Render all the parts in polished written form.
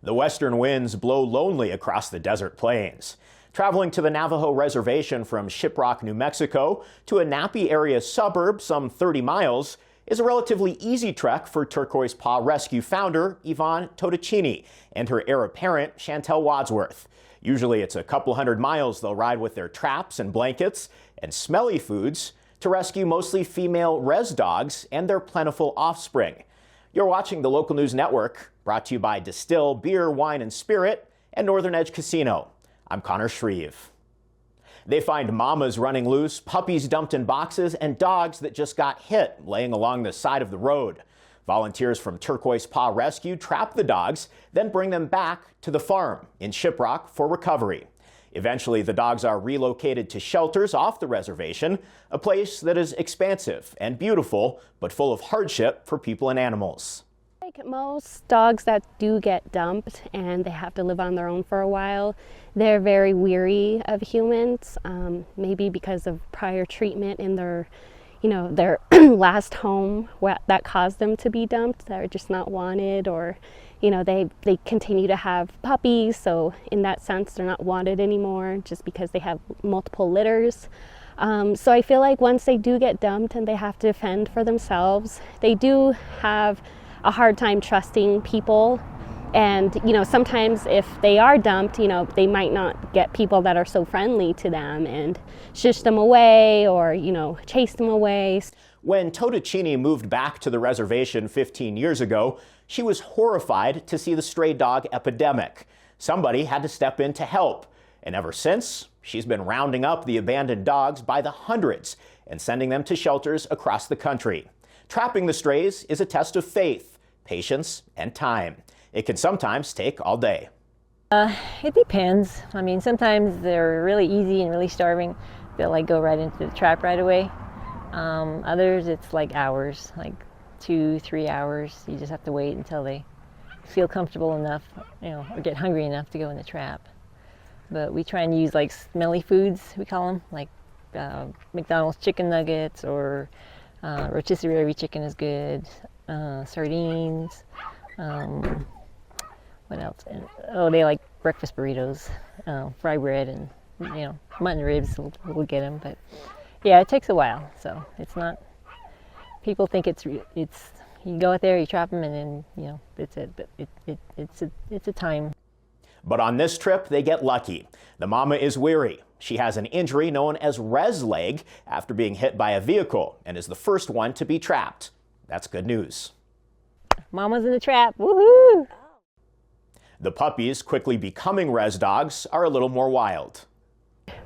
The western winds blow lonely across the desert plains. Traveling to the Navajo reservation from Shiprock, New Mexico to a Nappy area suburb some 30 miles is a relatively easy trek for Turquoise Paw Rescue founder Yvonne Toticini and her heir apparent Chantel Wadsworth. Usually it's a couple hundred miles they'll ride with their traps and blankets and smelly foods to rescue mostly female Rez Dogs and their plentiful offspring. You're watching the Local News Network, brought to you by Distill Beer, Wine and Spirit and Northern Edge Casino. I'm Connor Shreve. They find mamas running loose, puppies dumped in boxes, and dogs that just got hit laying along the side of the road. Volunteers from Turquoise Paw Rescue trap the dogs, then bring them back to the farm in Shiprock for recovery. Eventually, the dogs are relocated to shelters off the reservation, a place that is expansive and beautiful, but full of hardship for people and animals. Like most dogs that do get dumped and they have to live on their own for a while, they're very weary of humans, maybe because of prior treatment in their last home that caused them to be dumped. They're just not wanted, or they continue to have puppies, so in that sense they're not wanted anymore just because they have multiple litters. So I feel like once they do get dumped and they have to fend for themselves, they do have a hard time trusting people. And sometimes if they are dumped, they might not get people that are so friendly to them and shush them away or chase them away. When Toticini moved back to the reservation 15 years ago, she was horrified to see the stray dog epidemic. Somebody had to step in to help. And ever since, she's been rounding up the abandoned dogs by the hundreds and sending them to shelters across the country. Trapping the strays is a test of faith, patience, and time. It can sometimes take all day. It depends. I mean, sometimes they're really easy and really starving. They'll go right into the trap right away. Others, it's hours, 2-3 hours. You just have to wait until they feel comfortable enough, or get hungry enough to go in the trap. But we try and use smelly foods, we call them, McDonald's chicken nuggets or rotisserie chicken is good, sardines. What else? They like breakfast burritos, fry bread, and mutton ribs. We'll get them, but yeah, it takes a while. So it's not. People think it's. You go out there, you trap them, and then it's it. But it's a time. But on this trip, they get lucky. The mama is weary. She has an injury known as Rez leg after being hit by a vehicle, and is the first one to be trapped. That's good news. Mama's in the trap. Woohoo! The puppies, quickly becoming Rez Dogs, are a little more wild.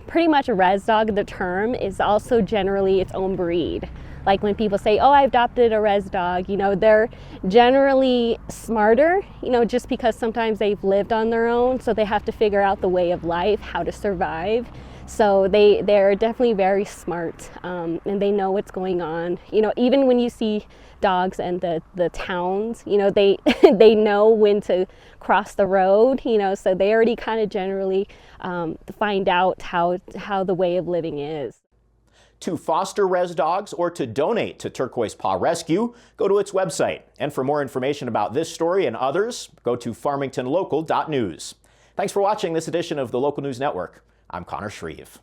Pretty much a Rez Dog, the term, is also generally its own breed. Like when people say, oh, I adopted a Rez Dog, they're generally smarter, just because sometimes they've lived on their own, so they have to figure out the way of life, how to survive. So they're definitely very smart, and they know what's going on. Even when you see dogs and the towns, they know when to cross the road, so they already kind of generally find out how the way of living is. To foster Rez Dogs or to donate to Turquoise Paw Rescue, go to its website. And for more information about this story and others, go to farmingtonlocal.news. Thanks for watching this edition of the Local News Network. I'm Connor Shreve.